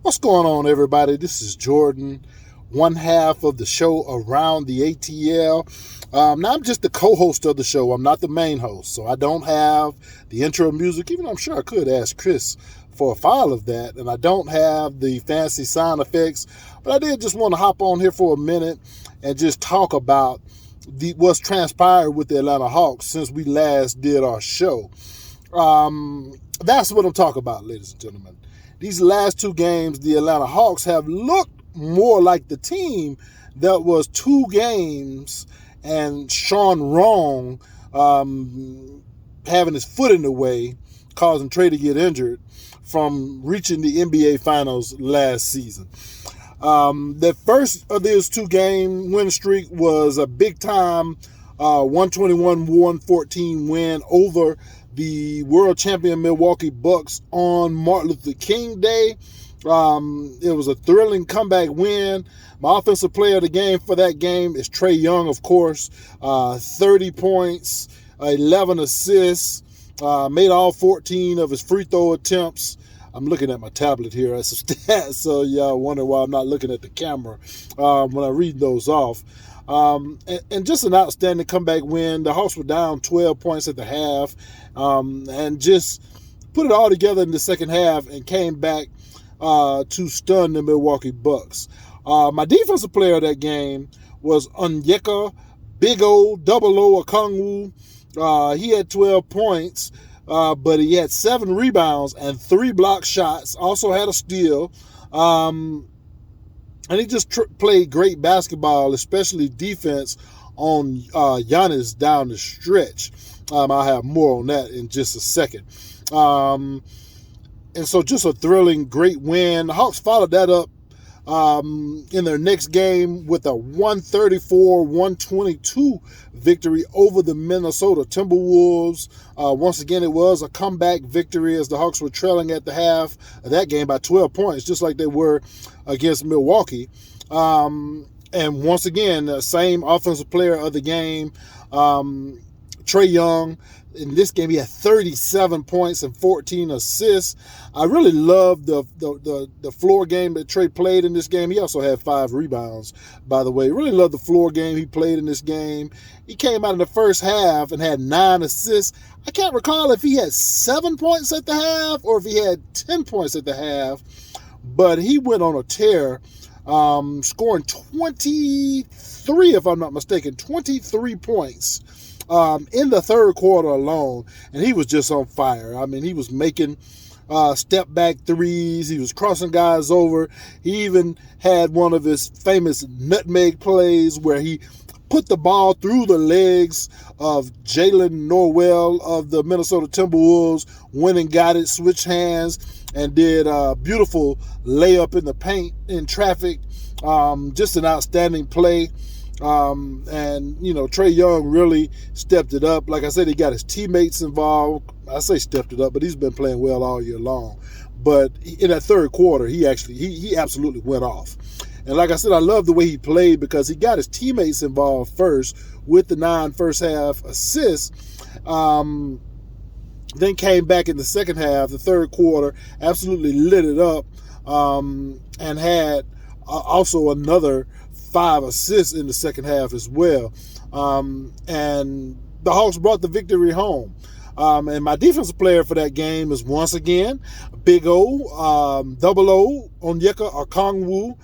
What's going on, everybody? This is Jordan, one half of the show Around the ATL. Now, I'm just the co-host of the show. I'm not the main host, so I don't have the intro music, even though I'm sure I could ask Chris for a file of that, and I don't have the fancy sound effects, but I did just want to hop on here for a minute and just talk about what's transpired with the Atlanta Hawks since we last did our show. That's what I'm talking about, ladies and gentlemen. These last two games, the Atlanta Hawks have looked more like the team that was 2 games and Sean Wrong having his foot in the way, causing Trae to get injured, from reaching the NBA Finals last season. The first of these 2-game win streak was a big-time 121-114 win over the world champion Milwaukee Bucks on Martin Luther King Day. It was a thrilling comeback win. My offensive player of the game for that game is Trae Young, of course. 30 points, 11 assists, made all 14 of his free throw attempts. I'm looking at my tablet here as a stat, so y'all wonder why I'm not looking at the camera when I read those off. And just an outstanding comeback win. The Hawks were down 12 points at the half and just put it all together in the second half and came back to stun the Milwaukee Bucks. My defensive player of that game was Onyeka Big O Double O Okongwu. He had 12 points, but he had 7 rebounds and 3 block shots. Also had a steal. And he just played great basketball, especially defense on Giannis down the stretch. I'll have more on that in just a second. And so just a thrilling, great win. The Hawks followed that up in their next game with a 134-122 victory over the Minnesota Timberwolves. Once again, it was a comeback victory as the Hawks were trailing at the half of that game by 12 points, just like they were against Milwaukee. And once again, the same offensive player of the game, Trae Young. In this game, he had 37 points and 14 assists. I really loved the floor game that Trae played in this game. He also had 5 rebounds, by the way. Really loved the floor game he played in this game. He came out in the first half and had 9 assists. I can't recall if he had 7 points at the half or if he had 10 points at the half, but he went on a tear, scoring 23, if I'm not mistaken, 23 points. In the third quarter alone, and he was just on fire. I mean, he was making step back threes. He was crossing guys over. He even had one of his famous nutmeg plays where he put the ball through the legs of Jalen Norwell of the Minnesota Timberwolves, went and got it, switched hands, and did a beautiful layup in the paint in traffic. Just an outstanding play. And, you know, Trae Young really stepped it up. Like I said, he got his teammates involved. I say stepped it up, but he's been playing well all year long. But in that third quarter, he absolutely went off. And like I said, I love the way he played because he got his teammates involved first with the 9 first half assists. Then came back in the second half, the third quarter, absolutely lit it up, and had also another 5 assists in the second half as well. And the Hawks brought the victory home. And my defensive player for that game is once again Big O, Double O, Onyeka Okongwu.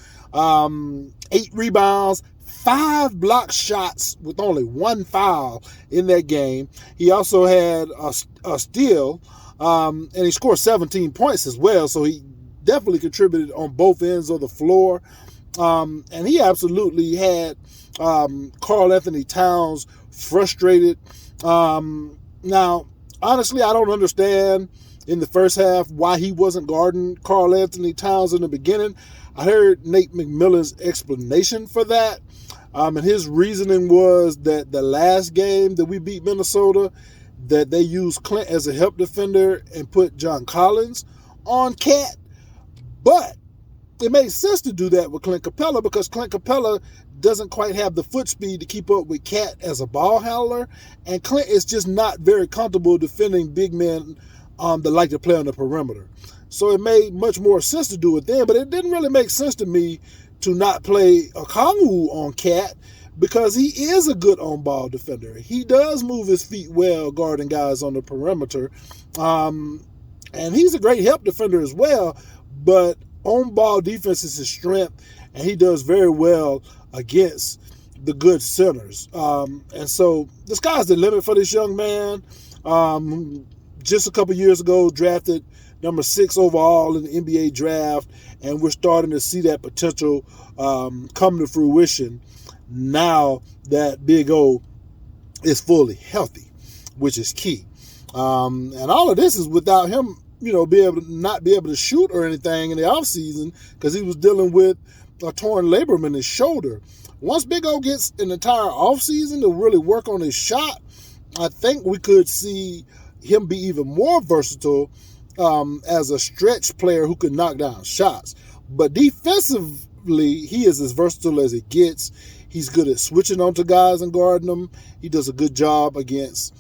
8 rebounds, 5 block shots with only 1 foul in that game. He also had a steal, and he scored 17 points as well. So he definitely contributed on both ends of the floor. And he absolutely had Karl Anthony Towns frustrated. Now, honestly, I don't understand in the first half why he wasn't guarding Karl Anthony Towns in the beginning. I heard Nate McMillan's explanation for that. And his reasoning was that the last game that we beat Minnesota, that they used Clint as a help defender and put John Collins on Cat. But it makes sense to do that with Clint Capella because Clint Capella doesn't quite have the foot speed to keep up with Cat as a ball handler, and Clint is just not very comfortable defending big men that like to play on the perimeter. So it made much more sense to do it then, but it didn't really make sense to me to not play Okongwu on Cat because he is a good on-ball defender. He does move his feet well guarding guys on the perimeter. And he's a great help defender as well, but on-ball defense is his strength, and he does very well against the good centers. And so the sky's the limit for this young man. Just a couple years ago, drafted number 6 overall in the NBA draft, and we're starting to see that potential come to fruition now that Big O is fully healthy, which is key. And all of this is without him, not be able to shoot or anything in the offseason because he was dealing with a torn labrum in his shoulder. Once Big O gets an entire offseason to really work on his shot, I think we could see him be even more versatile as a stretch player who can knock down shots. But defensively, he is as versatile as it gets. He's good at switching onto guys and guarding them. He does a good job against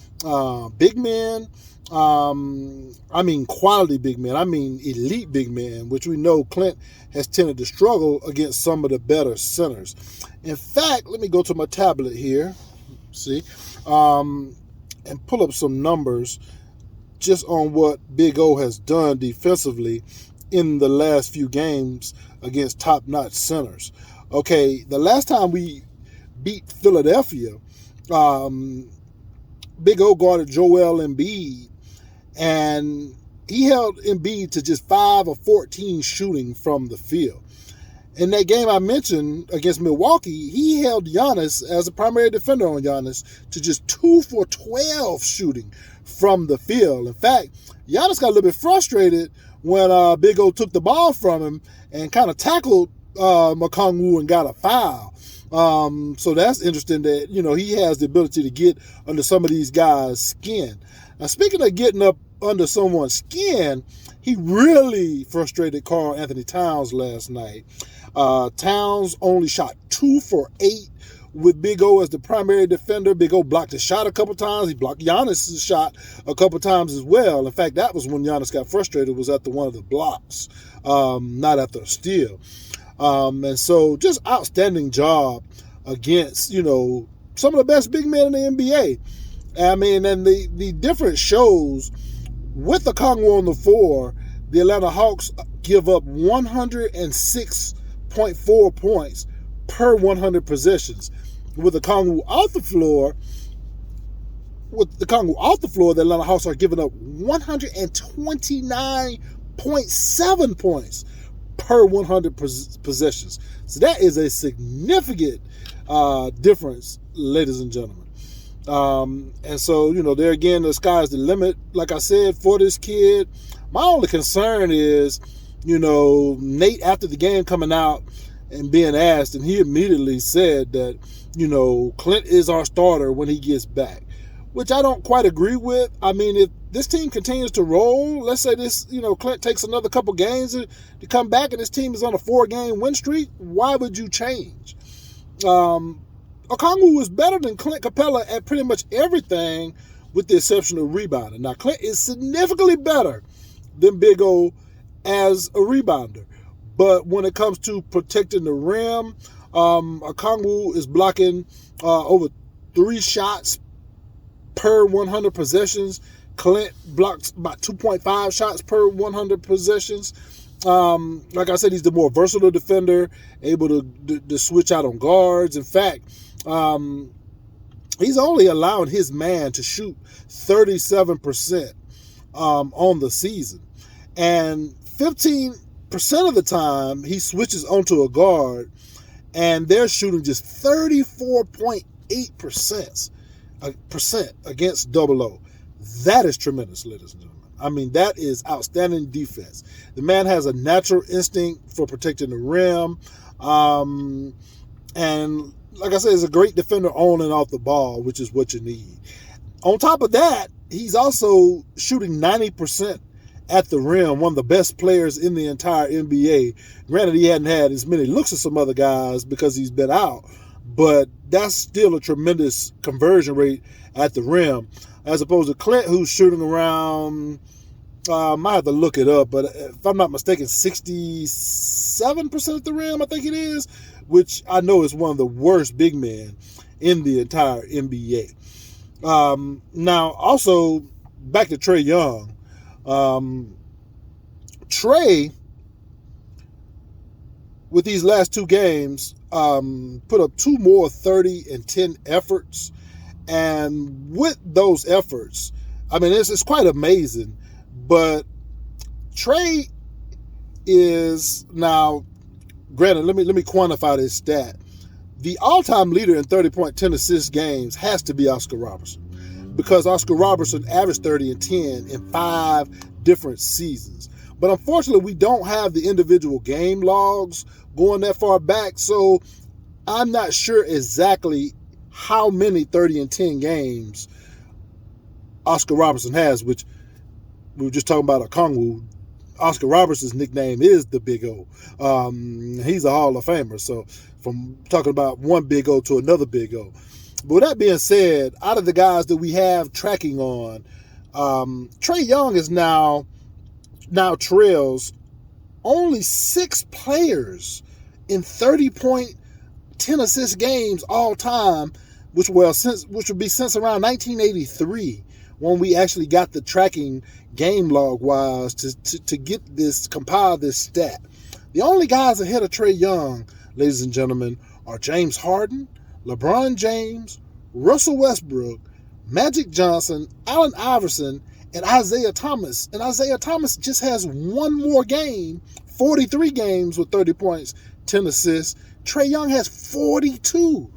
big men. I mean quality big men. I mean elite big men, which we know Clint has tended to struggle against some of the better centers. In fact, let me go to my tablet here, and pull up some numbers just on what Big O has done defensively in the last few games against top-notch centers. Okay, the last time we beat Philadelphia, Big O guarded Joel Embiid, and he held Embiid to just 5 of 14 shooting from the field. In that game I mentioned against Milwaukee, he held Giannis as a primary defender on Giannis to just 2 for 12 shooting from the field. In fact, Giannis got a little bit frustrated when Big O took the ball from him and kind of tackled Okongwu and got a foul. So that's interesting that, he has the ability to get under some of these guys' skin. Now, speaking of getting up under someone's skin, he really frustrated Karl Anthony Towns last night. Towns only shot 2 for 8 with Big O as the primary defender. Big O blocked his shot a couple times. He blocked Giannis' shot a couple times as well. In fact, that was when Giannis got frustrated, was after one of the blocks, not after a steal. And so just outstanding job against, some of the best big men in the NBA. I mean, and the difference shows with the Okongwu on the floor, the Atlanta Hawks give up 106.4 points per 100 possessions. With the Okongwu off the floor, the Atlanta Hawks are giving up 129.7 points per 100 possessions. So that is a significant difference, ladies and gentlemen. And so, there again, the sky's the limit, like I said, for this kid. My only concern is, Nate, after the game coming out and being asked, and he immediately said that, Clint is our starter when he gets back, which I don't quite agree with. I mean, if this team continues to roll, let's say this, Clint takes another couple games to come back and this team is on a 4-game win streak, why would you change? Okongwu is better than Clint Capella at pretty much everything with the exception of rebounding. Now, Clint is significantly better than Big O as a rebounder. But when it comes to protecting the rim, Okongwu is blocking over 3 shots per 100 possessions. Clint blocks about 2.5 shots per 100 possessions. Like I said, he's the more versatile defender, able to switch out on guards. In fact, he's only allowing his man to shoot 37% on the season. And 15% of the time, he switches onto a guard, and they're shooting just 34.8% against Double O. That is tremendous, ladies and gentlemen. I mean, that is outstanding defense. The man has a natural instinct for protecting the rim. And like I said, he's a great defender on and off the ball, which is what you need. On top of that, he's also shooting 90% at the rim, one of the best players in the entire NBA. Granted, he hadn't had as many looks as some other guys because he's been out, but that's still a tremendous conversion rate at the rim, as opposed to Clint, who's shooting around I have to look it up, but if I'm not mistaken, 67% at the rim, I think it is, which I know is one of the worst big men in the entire NBA. Now, also, back to Trae Young. Trae, with these last two games, put up two more 30 and 10 efforts. And with those efforts, I mean, it's quite amazing. But Trae is now, granted, let me quantify this stat. The all-time leader in 30-point, 10-assist games has to be Oscar Robertson, because Oscar Robertson averaged 30 and 10 in 5 different seasons. But unfortunately, we don't have the individual game logs going that far back, so I'm not sure exactly how many 30 and 10 games Oscar Robertson has, which we were just talking about Okongwu. Oscar Robertson's nickname is the Big O. He's a Hall of Famer. So from talking about one Big O to another Big O. But with that being said, out of the guys that we have tracking on, Trae Young is now trails only 6 players in 30-point, 10-assist games all time, which would be since around 1983. When we actually got the tracking game log wise to get this, compile this stat. The only guys ahead of Trae Young, ladies and gentlemen, are James Harden, LeBron James, Russell Westbrook, Magic Johnson, Allen Iverson, and Isaiah Thomas. And Isaiah Thomas just has one more game, 43 games with 30 points, 10 assists. Trae Young has 42.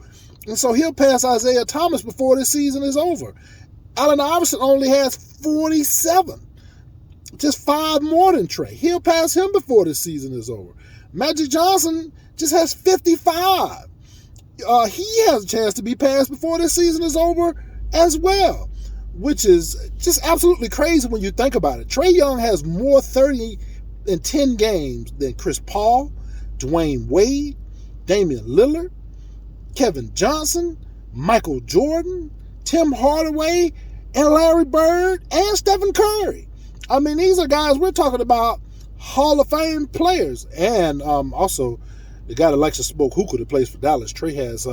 And so he'll pass Isaiah Thomas before this season is over. Allen Iverson only has 47. Just 5 more than Trae. He'll pass him before this season is over. Magic Johnson just has 55. He has a chance to be passed before this season is over as well, which is just absolutely crazy when you think about it. Trae Young has more 30 and 10 games than Chris Paul, Dwayne Wade, Damian Lillard, Kevin Johnson, Michael Jordan, Tim Hardaway, and Larry Bird, and Stephen Curry. I mean, these are guys we're talking about Hall of Fame players. And also, the guy that likes to smoke hookah that plays for Dallas, Trae has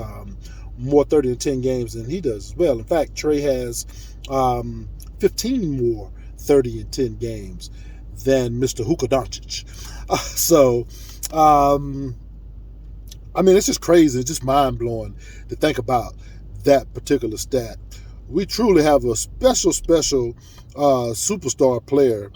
more 30 and 10 games than he does as well. In fact, Trae has 15 more 30 and 10 games than Mr. Hookah Doncic. I mean, it's just crazy. It's just mind-blowing to think about that particular stat. We truly have a special superstar player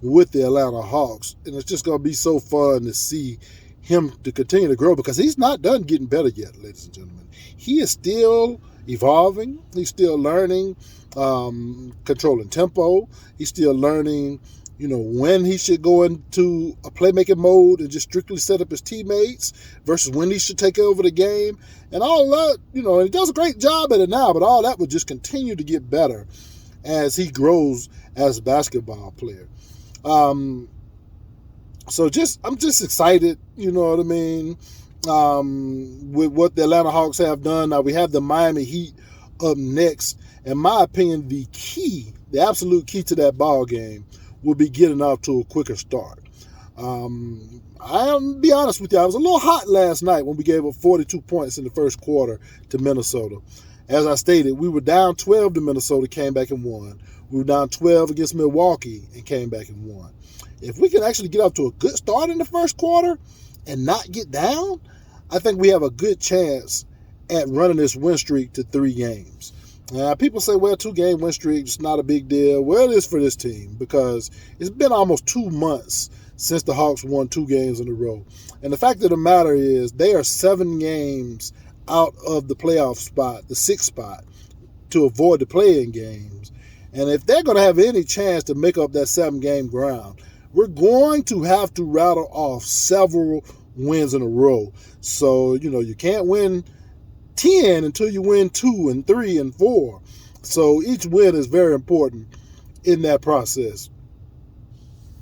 with the Atlanta Hawks, and it's just going to be so fun to see him to continue to grow, because he's not done getting better yet, ladies and gentlemen. He is still evolving. He's still learning, controlling tempo. He's still learning, when he should go into a playmaking mode and just strictly set up his teammates versus when he should take over the game. And all that, and he does a great job at it now, but all that would just continue to get better as he grows as a basketball player. So I'm just excited, you know what I mean, with what the Atlanta Hawks have done. Now we have the Miami Heat up next. In my opinion, the absolute key to that ball game will be getting off to a quicker start. I'll be honest with you, I was a little hot last night when we gave up 42 points in the first quarter to Minnesota. As I stated, we were down 12 to Minnesota, came back and won. We were down 12 against Milwaukee and came back and won. If we can actually get off to a good start in the first quarter and not get down, I think we have a good chance at running this win streak to 3 games. Now, people say, well, 2-game win streak is not a big deal. Well, it is for this team, because it's been almost 2 months since the Hawks won 2 games in a row. And the fact of the matter is they are 7 games out of the playoff spot, the 6th spot, to avoid the play-in games. And if they're going to have any chance to make up that 7-game ground, we're going to have to rattle off several wins in a row. So, you can't win 10 until you win 2 and 3 and 4. So each win is very important in that process.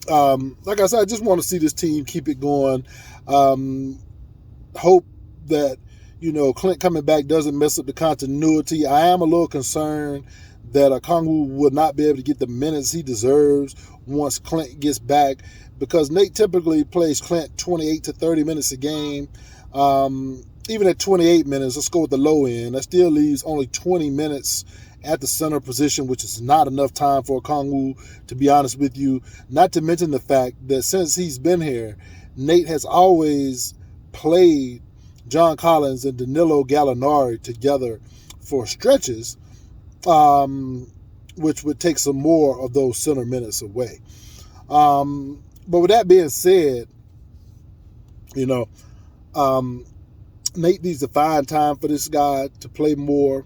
Like I said, I just want to see this team keep it going. Hope that, Clint coming back doesn't mess up the continuity. I am a little concerned that Okongwu will not be able to get the minutes he deserves once Clint gets back, because Nate typically plays Clint 28 to 30 minutes a game. Even at 28 minutes, let's go with the low end, that still leaves only 20 minutes at the center position, which is not enough time for Okongwu, to be honest with you. Not to mention the fact that since he's been here, Nate has always played John Collins and Danilo Gallinari together for stretches, which would take some more of those center minutes away. But with that being said, Nate needs to find time for this guy to play more.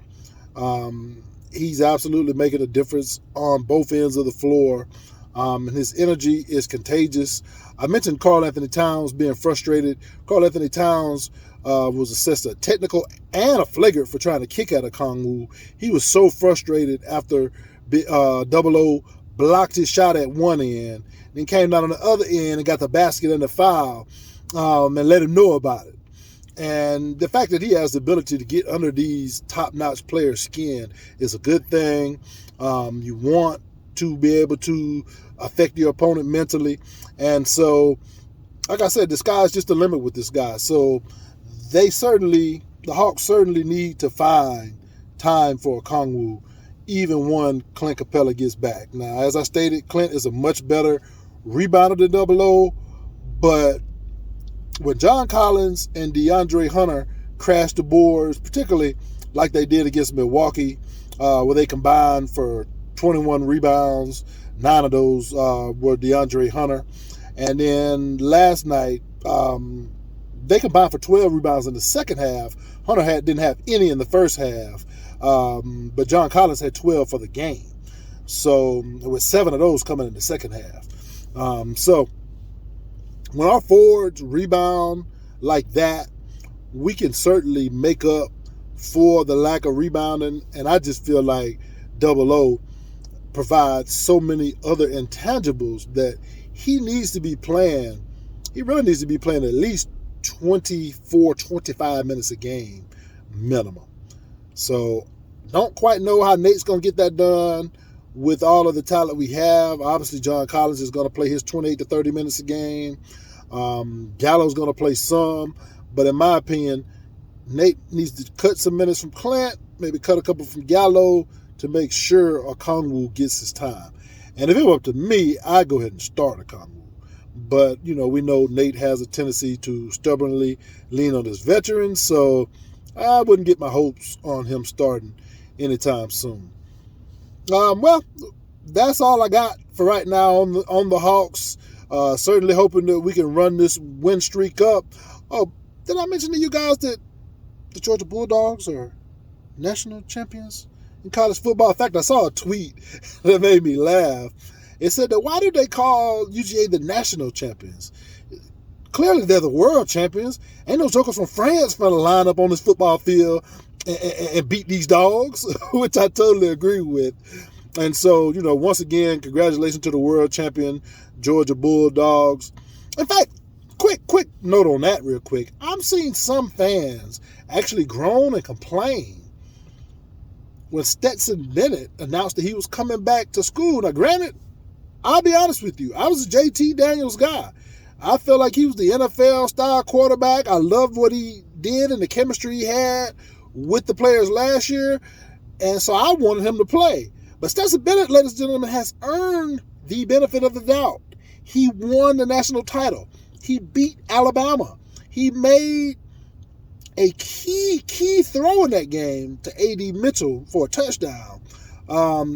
He's absolutely making a difference on both ends of the floor, and his energy is contagious. I mentioned Karl Anthony Towns being frustrated. Karl Anthony Towns was assessed a technical and a flagrant for trying to kick at Okongwu. He was so frustrated after Double O blocked his shot at one end, then came down on the other end and got the basket and the foul, and let him know about it. And the fact that he has the ability to get under these top-notch players' skin is a good thing. You want to be able to affect your opponent mentally. And so, like I said, the sky's just the limit with this guy. So the Hawks certainly need to find time for Okongwu, even when Clint Capella gets back. Now, as I stated, Clint is a much better rebounder than Double O, but when John Collins and DeAndre Hunter crashed the boards, particularly like they did against Milwaukee, where they combined for 21 rebounds, 9 of those were DeAndre Hunter. And then last night, they combined for 12 rebounds in the second half. Hunter didn't have any in the first half, but John Collins had 12 for the game. So with 7 of those coming in the second half. So when our forwards rebound like that, we can certainly make up for the lack of rebounding. And I just feel like Double O provides so many other intangibles that he needs to be playing. He really needs to be playing at least 24, 25 minutes a game minimum. So don't quite know how Nate's going to get that done with all of the talent we have. Obviously, John Collins is going to play his 28 to 30 minutes a game. Gallo's going to play some. But in my opinion, Nate needs to cut some minutes from Clint, maybe cut a couple from Gallo to make sure Okongwu gets his time. And if it were up to me, I'd go ahead and start Okongwu. But, we know Nate has a tendency to stubbornly lean on his veterans, so I wouldn't get my hopes on him starting anytime soon. Well, that's all I got for right now on the Hawks. Certainly hoping that we can run this win streak up. Oh, did I mention to you guys that the Georgia Bulldogs are national champions in college football? In fact, I saw a tweet that made me laugh. It said that why do they call UGA the national champions? Clearly, they're the world champions. Ain't no jokers from France going to line up on this football field and beat these dogs, which I totally agree with. And so, once again, congratulations to the world champion Georgia Bulldogs. In fact, quick note on that real quick. I'm seeing some fans actually groan and complain when Stetson Bennett announced that he was coming back to school. Now, granted, I'll be honest with you, I was a JT Daniels guy. I felt like he was the NFL-style quarterback. I loved what he did and the chemistry he had with the players last year, and so I wanted him to play. But Stetson Bennett, ladies and gentlemen, has earned the benefit of the doubt. He won the national title. He beat Alabama. He made a key throw in that game to A.D. Mitchell for a touchdown.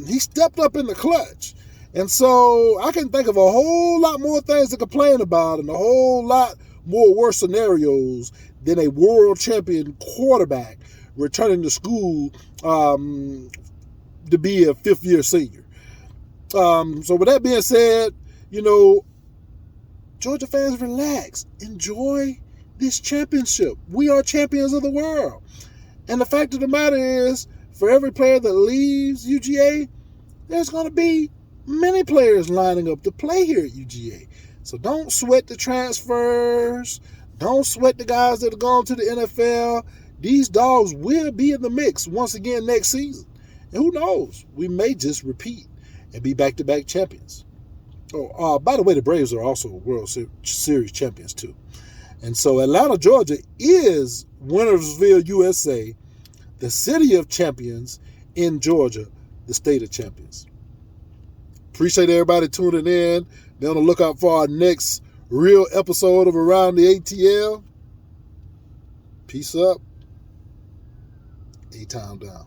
He stepped up in the clutch. And so I can think of a whole lot more things to complain about and a whole lot more worse scenarios than a world champion quarterback returning to school to be a fifth-year senior. So with that being said, Georgia fans, relax. Enjoy this championship. We are champions of the world. And the fact of the matter is, for every player that leaves UGA, there's going to be many players lining up to play here at UGA. So don't sweat the transfers. Don't sweat the guys that have gone to the NFL. These dogs will be in the mix once again next season. And who knows? We may just repeat and be back-to-back champions. Oh, by the way, the Braves are also World Series champions too. And so Atlanta, Georgia is Wintersville, USA, the city of champions, in Georgia, the state of champions. Appreciate everybody tuning in. Be on the lookout for our next real episode of Around the ATL. Peace up. A-Town down.